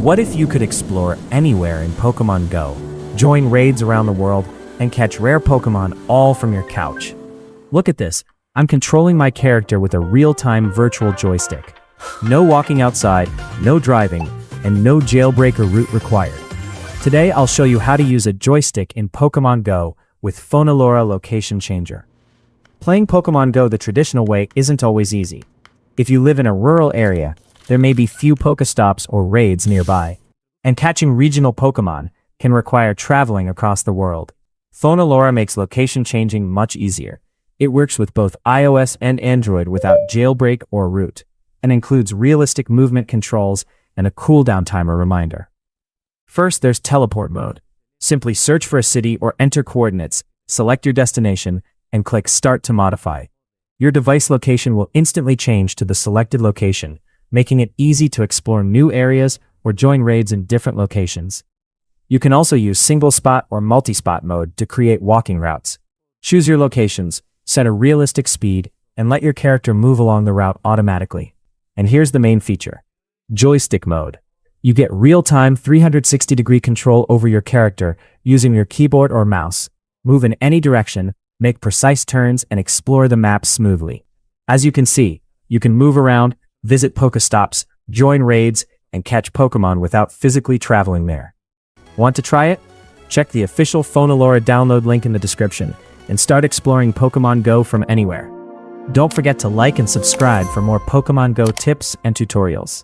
What if you could explore anywhere in Pokémon Go, join raids around the world, and catch rare Pokémon all from your couch? Look at this, I'm controlling my character with a real-time virtual joystick. No walking outside, no driving, and no jailbreak or route required. Today I'll show you how to use a joystick in Pokémon Go with Fonelora Location Changer. Playing Pokémon Go the traditional way isn't always easy. If you live in a rural area, there may be few Pokestops or raids nearby, and catching regional Pokémon can require traveling across the world. Fonelora makes location changing much easier. It works with both iOS and Android without jailbreak or root, and includes realistic movement controls and a cooldown timer reminder. First, there's teleport mode. Simply search for a city or enter coordinates, select your destination, and click Start to modify. Your device location will instantly change to the selected location, making it easy to explore new areas or join raids in different locations. You can also use single spot or multi-spot mode to create walking routes. Choose your locations, set a realistic speed, and let your character move along the route automatically. And here's the main feature: Joystick mode. You get real-time 360-degree control over your character using your keyboard or mouse. Move in any direction, make precise turns, and explore the map smoothly. As you can see, you can move around, visit Pokestops, join raids, and catch Pokémon without physically traveling there. Want to try it? Check the official Fonelora download link in the description and start exploring Pokémon Go from anywhere. Don't forget to like and subscribe for more Pokémon Go tips and tutorials.